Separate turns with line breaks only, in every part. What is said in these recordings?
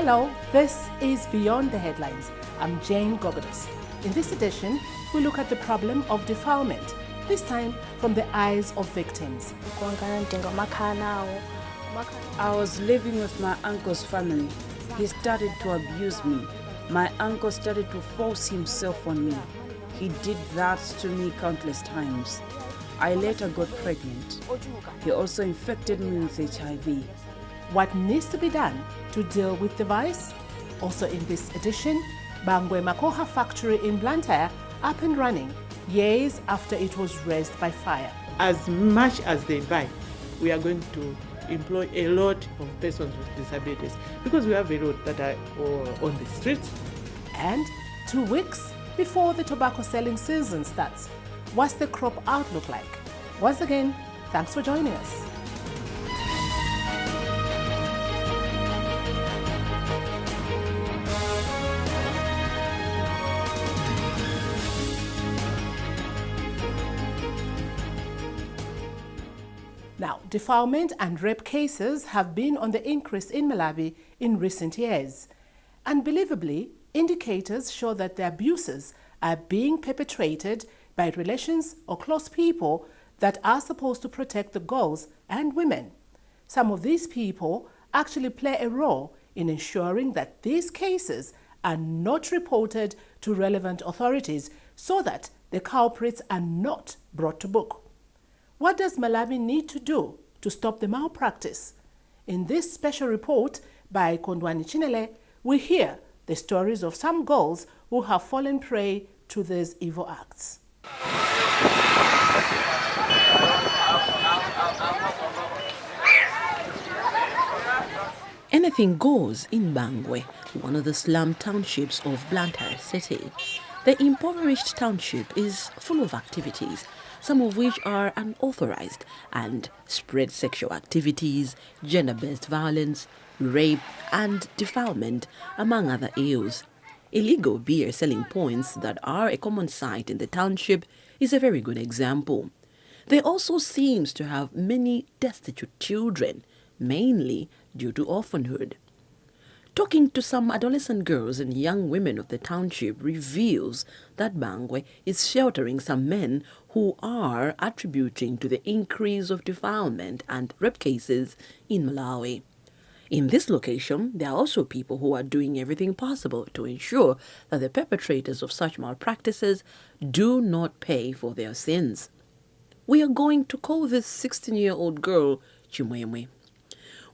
Hello, this is Beyond the Headlines. I'm Jane Gogodis. In this edition, we look at the problem of defilement, this time from the eyes of victims.
I was living with my uncle's family. He started to abuse me. My uncle started to force himself on me. He did that to me countless times. I later got pregnant. He also infected me with HIV.
What needs to be done to deal with the vice? Also in this edition, Bangwe Makoha factory in Blantyre up and running years after it was razed by fire.
As much as they buy, we are going to employ a lot of persons with disabilities because we have a lot that are on the streets.
And 2 weeks before the tobacco selling season starts, what's the crop outlook like? Once again, thanks for joining us. Now, defilement and rape cases have been on the increase in Malawi in recent years. Unbelievably, indicators show that the abuses are being perpetrated by relations or close people that are supposed to protect the girls and women. Some of these people actually play a role in ensuring that these cases are not reported to relevant authorities so that the culprits are not brought to book. What does Malawi need to do to stop the malpractice? In this special report by Kondwani Chinele, we hear the stories of some girls who have fallen prey to these evil acts.
Anything goes in Bangwe, one of the slum townships of Blantyre City. The impoverished township is full of activities, some of which are unauthorized and spread sexual activities, gender-based violence, rape and defilement, among other ills. Illegal beer selling points that are a common sight in the township is a very good example. There also seems to have many destitute children, mainly due to orphanhood. Talking to some adolescent girls and young women of the township reveals that Bangwe is sheltering some men who are attributing to the increase of defilement and rape cases in Malawi. In this location, there are also people who are doing everything possible to ensure that the perpetrators of such malpractices do not pay for their sins. We are going to call this 16-year-old girl Chimwemwe.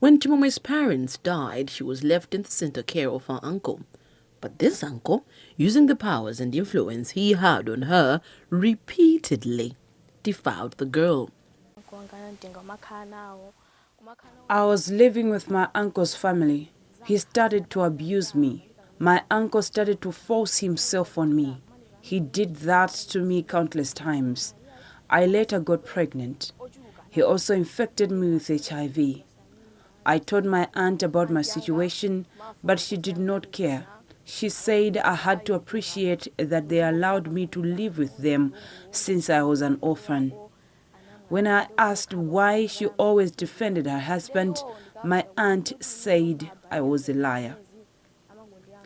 When Chimwemwe's parents died, she was left in the center care of her uncle. But this uncle, using the powers and influence he had on her, repeatedly defiled the girl.
I was living with my uncle's family. He started to abuse me. My uncle started to force himself on me. He did that to me countless times. I later got pregnant. He also infected me with HIV. I told my aunt about my situation, but she did not care. She said I had to appreciate that they allowed me to live with them since I was an orphan. When I asked why she always defended her husband, my aunt said I was a liar.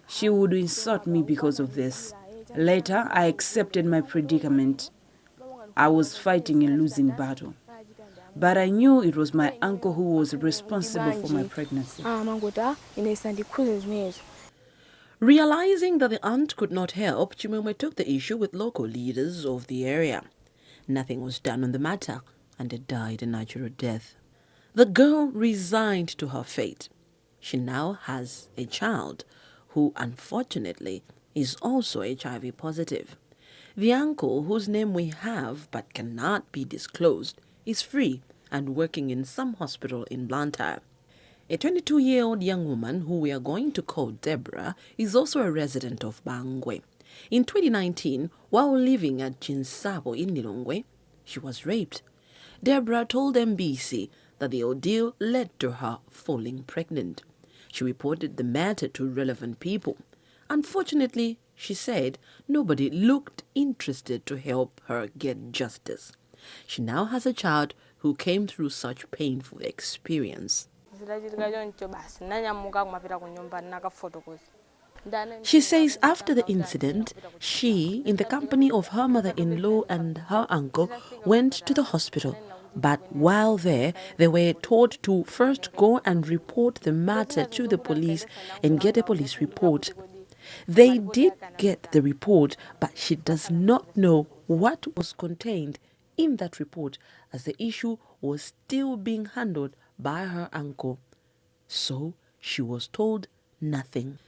She would insult me because of this. Later, I accepted my predicament. I was fighting a losing battle. But I knew it was my uncle who was responsible for my pregnancy.
Realizing that the aunt could not help, Chimwemwe took the issue with local leaders of the area. Nothing was done on the matter, and it died a natural death. The girl resigned to her fate. She now has a child who, unfortunately, is also HIV positive. The uncle, whose name we have but cannot be disclosed, is free and working in some hospital in Blantyre. A 22-year-old young woman, who we are going to call Deborah, is also a resident of Bangwe. In 2019, while living at Chinsabo in Lilongwe, she was raped. Deborah told MBC that the ordeal led to her falling pregnant. She reported the matter to relevant people. Unfortunately, she said nobody looked interested to help her get justice. She now has a child who came through such painful experience. She says after the incident, she, in the company of her mother-in-law and her uncle, went to the hospital. But while there, they were told to first go and report the matter to the police and get a police report. They did get the report, but she does not know what was contained in that report, as the issue was still being handled by her uncle. So she was told nothing.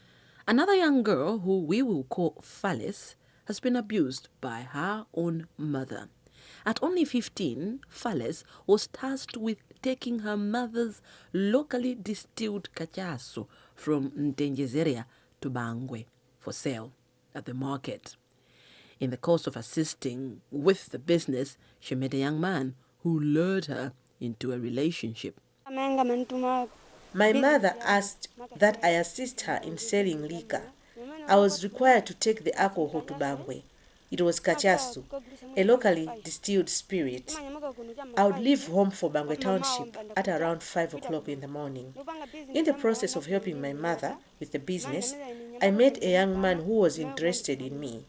Another young girl, who we will call Phyllis, has been abused by her own mother. At only 15, Phyllis was tasked with taking her mother's locally distilled cachaço from Ntenjezeria to Bangwe for sale at the market. In the course of assisting with the business, she met a young man who lured her into a relationship.
My mother asked that I assist her in selling liquor. I was required to take the alcohol to Bangwe. It was cachaço, a locally distilled spirit. I would leave home for Bangwe Township at around 5 o'clock in the morning. In the process of helping my mother with the business, I met a young man who was interested in me.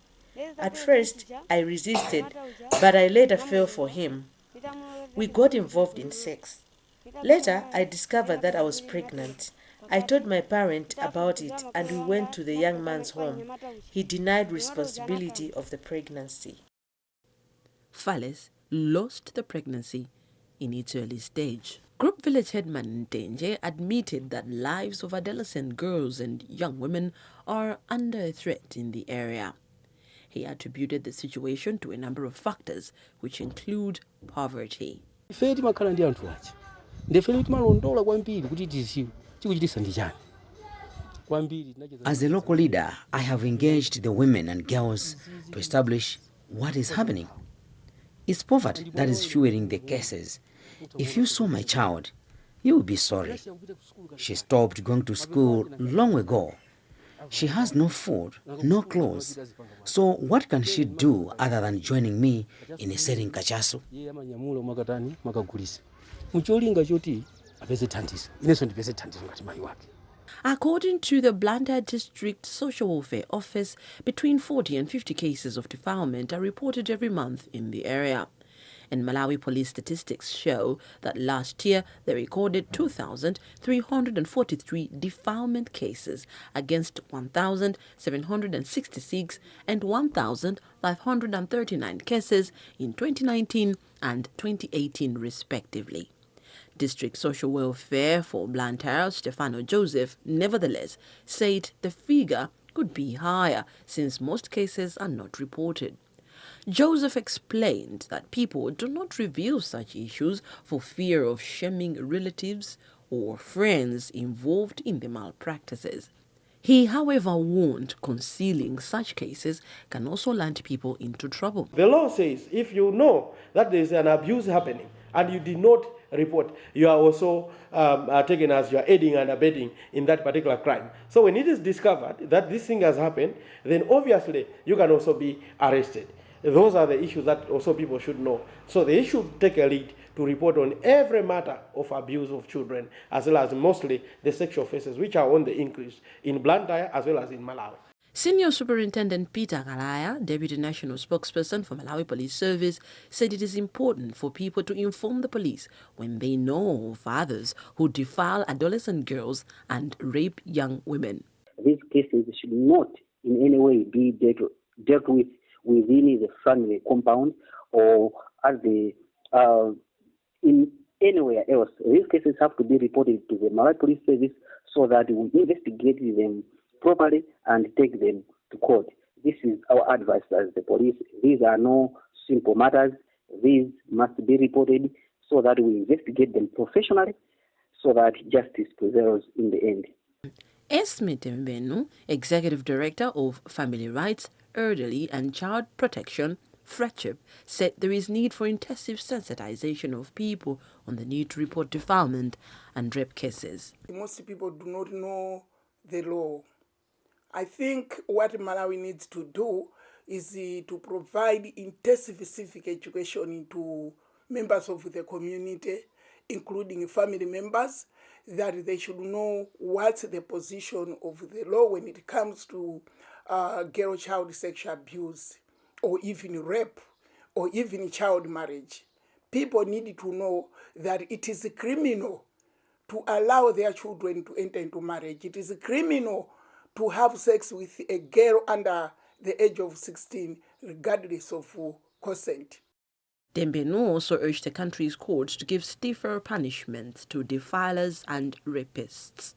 At first, I resisted, but I later fell for him. We got involved in sex. Later, I discovered that I was pregnant. I told my parent about it and we went to the young man's home. He denied responsibility of the pregnancy.
Phyllis lost the pregnancy in its early stage. Group village headman Ntenje admitted that lives of adolescent girls and young women are under threat in the area. He attributed the situation to a number of factors, which include poverty.
As a local leader, I have engaged the women and girls to establish what is happening. It's poverty that is fueling the cases. If you saw my child, you would be sorry. She stopped going to school long ago. She has no food, no clothes. So what can she do other than joining me in selling cachaço?
According to the Blantyre District Social Welfare Office, between 40 and 50 cases of defilement are reported every month in the area. And Malawi police statistics show that last year they recorded 2,343 defilement cases against 1,766 and 1,539 cases in 2019 and 2018 respectively. District Social Welfare for Blantyre, Stefano Joseph, nevertheless said the figure could be higher since most cases are not reported. Joseph explained that people do not reveal such issues for fear of shaming relatives or friends involved in the malpractices. He, however, warned concealing such cases can also land people into trouble.
The law says if you know that there is an abuse happening and you did not report, you are also taken as you are aiding and abetting in that particular crime. So when it is discovered that this thing has happened, then obviously you can also be arrested. Those are the issues that also people should know. So they should take a lead to report on every matter of abuse of children, as well as mostly the sexual offences, which are on the increase in Blantyre as well as in Malawi.
Senior Superintendent Peter Kalaya, Deputy National Spokesperson for Malawi Police Service, said it is important for people to inform the police when they know of others who defile adolescent girls and rape young women.
These cases should not in any way be dealt with within the family compound or at the in anywhere else. These cases have to be reported to the Malawi Police Service so that we investigate them properly and take them to court. This is our advice as the police. These are no simple matters. These must be reported so that we investigate them professionally so that justice prevails in the end.
Esme Tembenu, Executive Director of Family Rights, Elderly and Child Protection, FRECHIP, said there is need for intensive sensitization of people on the need to report defilement and rape cases.
Most people do not know the law. I think what Malawi needs to do is to provide intensive civic education to members of the community, including family members, that they should know what's the position of the law when it comes to girl-child sexual abuse, or even rape, or even child marriage. People need to know that it is criminal to allow their children to enter into marriage. It is criminal to have sex with a girl under the age of 16, regardless of consent.
Dembenu also urged the country's courts to give stiffer punishments to defilers and rapists.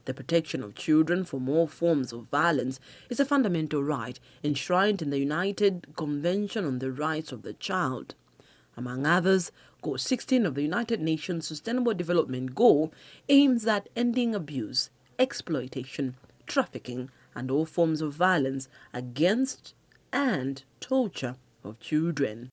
The protection of children from all forms of violence is a fundamental right enshrined in the United Convention on the Rights of the Child. Among others, Goal 16 of the United Nations Sustainable Development Goal aims at ending abuse, exploitation, trafficking, and all forms of violence against and torture of children.